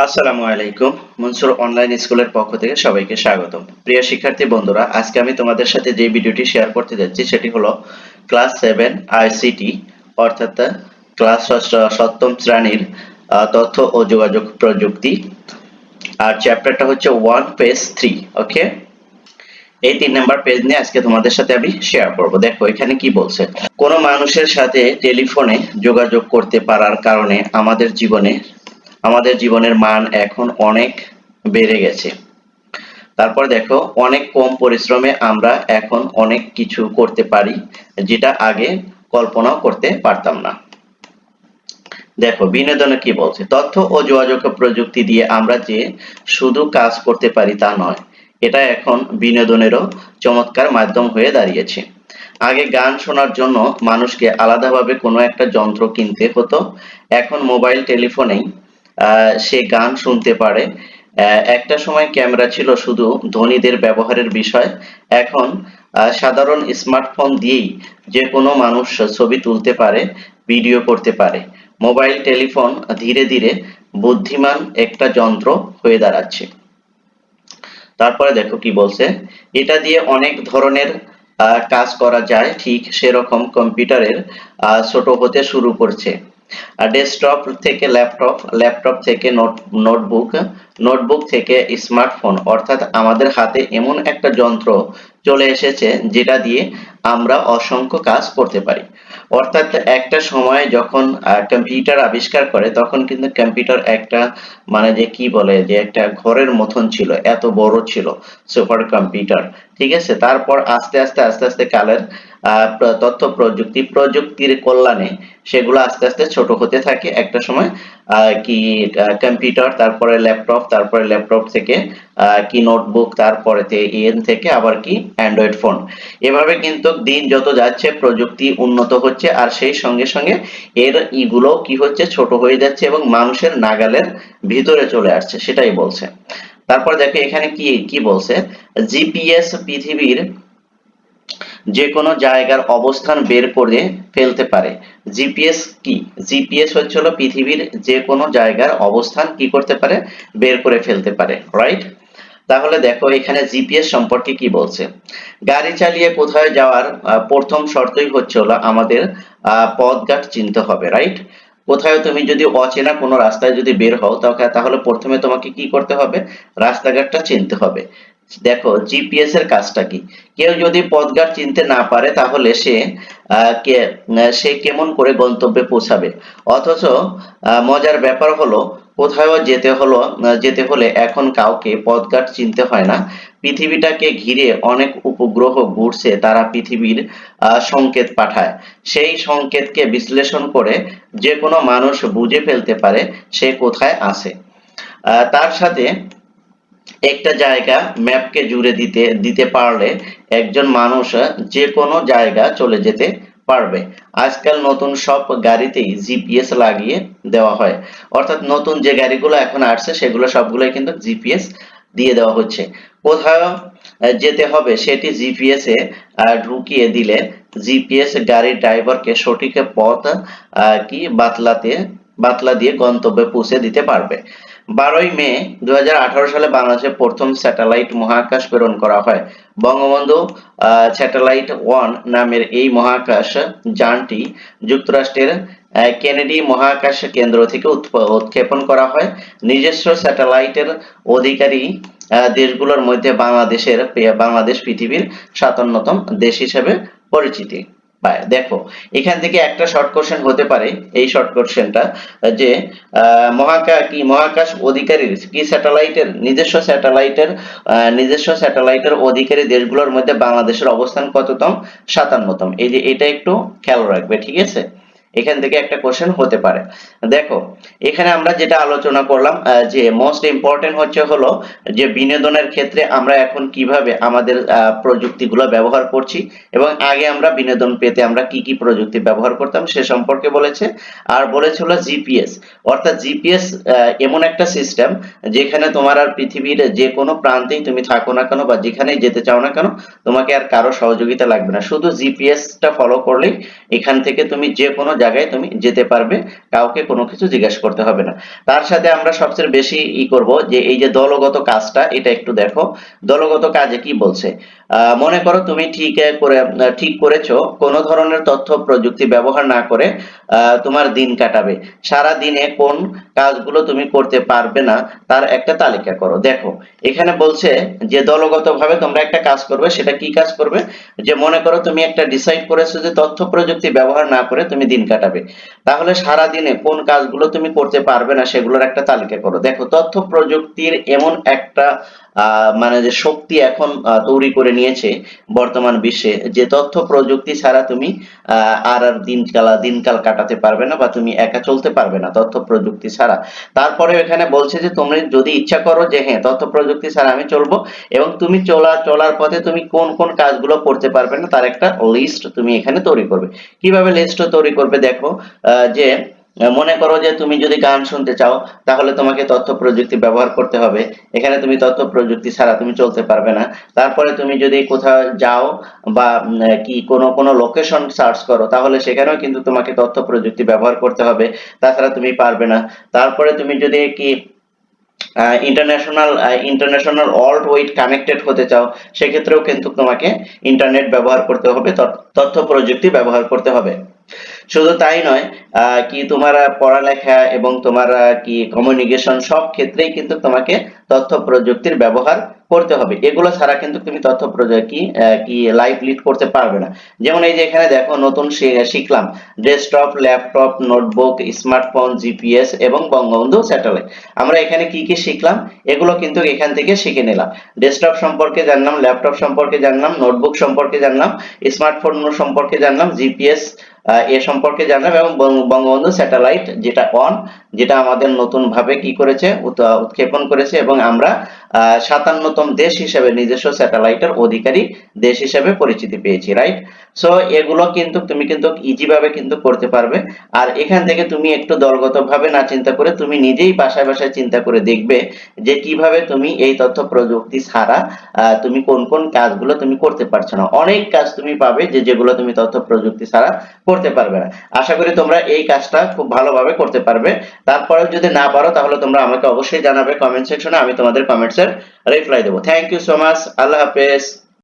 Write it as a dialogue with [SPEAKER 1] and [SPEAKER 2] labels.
[SPEAKER 1] আসসালামু আলাইকুম। মনসুর অনলাইন স্কুলের পক্ষ থেকে সবাইকে স্বাগতম। প্রিয় শিক্ষার্থী বন্ধুরা, আজকে আমি তোমাদের সাথে যে ভিডিওটি শেয়ার করতে যাচ্ছি সেটি হলো ক্লাস 7 আইসিটি অর্থাৎ ক্লাস সপ্তম শ্রেণীর তথ্য ও যোগাযোগ প্রযুক্তি। আর চ্যাপ্টারটা হচ্ছে 1 পেজ 3। ওকে, এই 3 নাম্বার পেজ নিয়ে আজকে তোমাদের সাথে আমি শেয়ার করব। দেখো এখানে কি বলছে। কোনো মানুষের সাথে টেলিফোনে যোগাযোগ করতে পারার কারণে আমাদের জীবনের মান এখন অনেক বেড়ে গেছে। তারপর দেখো, অনেক কম পরিশ্রমে আমরা এখন অনেক কিছু করতে পারি যেটা আগে কল্পনাও করতে পারতাম না। দেখো বিনোদনে কি বলছে, তথ্য ও যোগাযোগ প্রযুক্তি দিয়ে আমরা যে শুধু কাজ করতে পারি তা নয়, এটা এখন বিনোদনেরও চমৎকার মাধ্যম হয়ে দাঁড়িয়েছে। আগে গান শোনার জন্য মানুষকে আলাদাভাবে কোনো একটা যন্ত্র কিনতে হতো, এখন মোবাইল টেলিফোনেই সে গান শুনতে পারে। একটা সময় ক্যামেরা ছিল শুধু ধনীদের ব্যবহারের বিষয়, এখন সাধারণ স্মার্টফোন দিয়েই যে কোনো মানুষ ছবি তুলতে পারে, ভিডিও করতে পারে। মোবাইল টেলিফোন ধীরে ধীরে বুদ্ধিমান একটা যন্ত্র হয়ে দাঁড়াচ্ছে। তারপরে দেখো কি বলছে, এটা দিয়ে অনেক ধরনের কাজ করা যায়, ঠিক সেরকম কম্পিউটারের ছোট হতে শুরু করছে। ডেস্কটপ থেকে ল্যাপটপ, ল্যাপটপ থেকে নোটবুক, নোটবুক থেকে স্মার্টফোন, অর্থাৎ আমাদের হাতে এমন একটা যন্ত্র চলে এসেছে যেটা দিয়ে আমরা অসংখ্য কাজ করতে পারি। অর্থাৎ একটা সময় যখন কম্পিউটার আবিষ্কার করে তখন কিন্তু কম্পিউটার একটা মানে যে কি বলে যে একটা ঘরের মতন ছিল, এত বড় ছিল সুপার কম্পিউটার। ঠিক আছে, তারপর আস্তে আস্তে আস্তে আস্তে কালের তথ্য প্রযুক্তির কল্যাণে সেগুলো আস্তে আস্তে ছোট হতে থাকে। একটা সময় কি কম্পিউটার, তারপরে ল্যাপটপ, তারপরে ল্যাপটপ থেকে কি নোটবুক, তারপরে এন থেকে আবার কি অ্যান্ড্রয়েড ফোন। এভাবে কিন্তু দিন যত যাচ্ছে প্রযুক্তি উন্নত হচ্ছে, আর সেই সঙ্গে সঙ্গে এর ইগুলো কি হচ্ছে, ছোট হয়ে যাচ্ছে এবং মানুষের নাগালের ভিতরে চলে আসছে, সেটাই বলছে। তারপর দেখো এখানে কি কি বলছে, জিপিএস পৃথিবীর যে কোনো জায়গার অবস্থান বের করে ফেলতে পারে। জিপিএস কি? জিপিএস হচ্ছে হলো পৃথিবীর যে কোনো জায়গার অবস্থান কি করতে পারে, বের করে ফেলতে পারে, রাইট? তাহলে দেখো এখানে জিপিএস সম্পর্কে কি বলছে। গাড়ি চালিয়ে কোথায় যাওয়ার প্রথম শর্তই হচ্ছে হলো আমাদের পথঘাট চিনতে হবে, রাইট? কোথাও তুমি যদি অচেনা কোনো রাস্তায় যদি বের হও তাহলে প্রথমে তোমাকে কি করতে হবে, রাস্তাঘাটটা চিনতে হবে। দেখো জিপিএস এর কাজটা কি, কেউ যদি পথঘাট চিনতে না পারে তাহলে সে কেমন করে গন্তব্যে পৌঁছাবে। অথচ মজার ব্যাপার হলো, কোথাও যেতে হলে এখন কাউকে পথঘাট চিনতে হয় না। পৃথিবীটাকে ঘিরে অনেক উপগ্রহ ঘুরছে, তারা পৃথিবীর সংকেত পাঠায়। সেই সংকেতকে বিশ্লেষণ করে যে কোনো মানুষ বুঝে ফেলতে পারে সে কোথায় আছে। তার সাথে একটা জায়গা ম্যাপকে জুড়ে দিতে পারলে একজন মানুষ যে কোনো জায়গা চলে যেতে পারবে। আজকাল নতুন সব গাড়িতেই জিপিএস লাগিয়ে দেওয়া হয়, অর্থাৎ নতুন যে গাড়িগুলো এখন আসছে সেগুলো সবগুলোই কিন্তু জিপিএস দিয়ে দেওয়া হচ্ছে। কোথাও যেতে হবে সেটি জিপিএস এ ঢুকিয়ে দিলে জিপিএস গাড়ির ড্রাইভারকে সঠিক পথ কি বাতলা দিয়ে গন্তব্যে পৌঁছে দিতে পারবে। 12ই মে 2018 সালে বাংলাদেশে প্রথম স্যাটেলাইট মহাকাশ প্রেরণ করা হয়। বঙ্গবন্ধু স্যাটেলাইট 1 নামের এই মহাকাশ যানটি যুক্তরাষ্ট্রের কেনেডি মহাকাশ কেন্দ্র থেকে উৎক্ষেপণ করা হয়। নিজস্ব স্যাটেলাইটের অধিকারী দেশগুলোর মধ্যে বাংলাদেশ পৃথিবীর 57তম দেশ হিসেবে পরিচিতি পায়। দেখো এখান থেকে একটা শর্ট কোশ্চেন হতে পারে, এই শর্ট কোশ্চেনটা যে মহাকাশ অধিকারীর কি স্যাটেলাইটের নিজস্ব স্যাটেলাইটের অধিকারী দেশগুলোর মধ্যে বাংলাদেশের অবস্থান কততম, 57তম। এই যে এটা একটু খেয়াল রাখবে, ঠিক আছে? এখান থেকে একটা কোশ্চেন হতে পারে। দেখো এখানে আমরা যেটা আলোচনা করলাম যে মোস্ট ইম্পর্টেন্ট হচ্ছে হলো যে বিনোদনের ক্ষেত্রে আমরা এখন কিভাবে আমাদের প্রযুক্তিগুলো ব্যবহার করছি এবং আগে আমরা বিনোদন পেতে আমরা কি কি প্রযুক্তি ব্যবহার করতাম সে সম্পর্কে বলেছে। আর বলেছে হলো জিপিএস, অর্থাৎ জিপিএস এমন একটা সিস্টেম যেখানে তোমার আর পৃথিবীর যে কোনো প্রান্তেই তুমি থাকো না কেন বা যেখানেই যেতে চাও না কেন তোমাকে আর কারো সহযোগিতা লাগবে না, শুধু জিপিএস টা ফলো করলেই এখান থেকে তুমি যে কোনো জায়গায় তুমি যেতে পারবে, কাউকে কোনো কিছু জিজ্ঞাসা করতে হবে না। তার সাথে আমরা সবচেয়ে বেশি করব যে এই যে দলগত কাজটা, এটা একটু দেখো দলগত কাজে কি বলছে। মনে করো তুমি ঠিক করেছো কোনো ধরনের তথ্য প্রযুক্তি ব্যবহার না করে তোমার দিন কাটাবে। সারা দিনে কোন কাজগুলো তুমি করতে পারবে না তার একটা তালিকা করো। দেখো এখানে বলছে যে দলগতভাবে তোমরা একটা কাজ করবে, সেটা কি কাজ করবে, যে মনে করো তুমি একটা ডিসাইড করেছো যে তথ্য প্রযুক্তি ব্যবহার না করে তুমি দিন কাটাবে, তাহলে সারা দিনে কোন কাজগুলো তুমি করতে পারবে না সেগুলোর একটা তালিকা করো। দেখো তথ্য প্রযুক্তির এমন একটা মানে যে শক্তি এখন তৈরি করে নিয়েছে বর্তমান বিশ্বে, যে তথ্য প্রযুক্তি ছাড়া তুমি আর দিনকাল কাটাতে পারবে না, বা তুমি একা চলতে পারবে না তথ্য প্রযুক্তি ছাড়া। তারপরে এখানে বলছে যে তুমি যদি ইচ্ছা করো যে হ্যাঁ তথ্য প্রযুক্তি ছাড়া আমি চলবো, এবং তুমি চলার পথে তুমি কোন কোন কাজগুলো করতে পারবে না তার একটা লিস্ট তুমি এখানে তৈরি করবে। কিভাবে লিস্ট তৈরি করবে, দেখো যে মনে করো যে তুমি যদি গান শুনতে চাও, তাহলে তোমাকে তথ্য প্রযুক্তি ব্যবহার করতে হবে। এখানে তুমি তথ্য প্রযুক্তি ছাড়া তুমি চলতে পারবে না। তারপরে তুমি যদি কোথাও যাও বা কি কোনো লোকেশন সার্চ করো, তাহলে সেখানেও কিন্তু তোমাকে তথ্য প্রযুক্তি ব্যবহার করতে হবে, তাছাড়া তুমি পারবে না। তারপরে তুমি যদি কি ইন্টারন্যাশনাল অল্ট ওয়েট কানেক্টেড হতে চাও, সেক্ষেত্রেও কিন্তু তোমাকে ইন্টারনেট ব্যবহার করতে হবে, তথ্য প্রযুক্তি ব্যবহার করতে হবে। শুধু তাই নয়, কি তোমার পড়ালেখা এবং তোমার কি কমিউনিকেশন সব ক্ষেত্রেই কিন্তু তোমাকে তথ্য প্রযুক্তির ব্যবহার করতে হবে। এগুলো ছাড়া কিন্তু তুমি তথ্য প্রযুক্তি কি লাইফ লিড করতে পারবে না। যেমন এই যে এখানে দেখো নতুন শিখলাম desktop, laptop, notebook, smartphone, GPS এবং বঙ্গবন্ধু স্যাটেলাইট। আমরা এখানে কি কি শিখলাম, এগুলো কিন্তু এখান থেকে শিখে নিলাম। ডেস্কটপ সম্পর্কে জানলাম, ল্যাপটপ সম্পর্কে জানলাম, নোটবুক সম্পর্কে জানলাম, স্মার্টফোন সম্পর্কে জানলাম, জিপিএস এ সম্পর্কে জানলাম, এবং বঙ্গবন্ধু স্যাটেলাইট যেটা আমাদের নতুন ভাবে কি করেছে, উৎক্ষেপণ করেছে, এবং আমরা 57তম দেশ হিসেবে নিজস্ব স্যাটেলাইটের অধিকারী দেশ হিসেবে পরিচিতি পেয়েছি, রাইট। সো এগুলো কিন্তু তুমি কিন্তু ইজি ভাবে কিন্তু করতে পারবে। আর এখান থেকে তুমি একটু দলগত ভাবে না চিন্তা করে তুমি নিজেই বাসায় বাসায় চিন্তা করে দেখবে যে কিভাবে তুমি এই তথ্য প্রযুক্তি ছাড়া তুমি কোন কোন কাজগুলো তুমি করতে পারছো না। অনেক কাজ তুমি পাবে যেগুলো তুমি তথ্য প্রযুক্তি ছাড়া করতে পারবে না। আশা করি তোমরা এই কাজটা খুব ভালোভাবে করতে পারবে। তারপরেও যদি না পারো তাহলে তোমরা আমাকে অবশ্যই জানাবে কমেন্ট সেকশনে, আমি তোমাদের কমেন্টসের রিপ্লাই দেবো। থ্যাংক ইউ সো মাচ, আল্লাহ হাফেজ।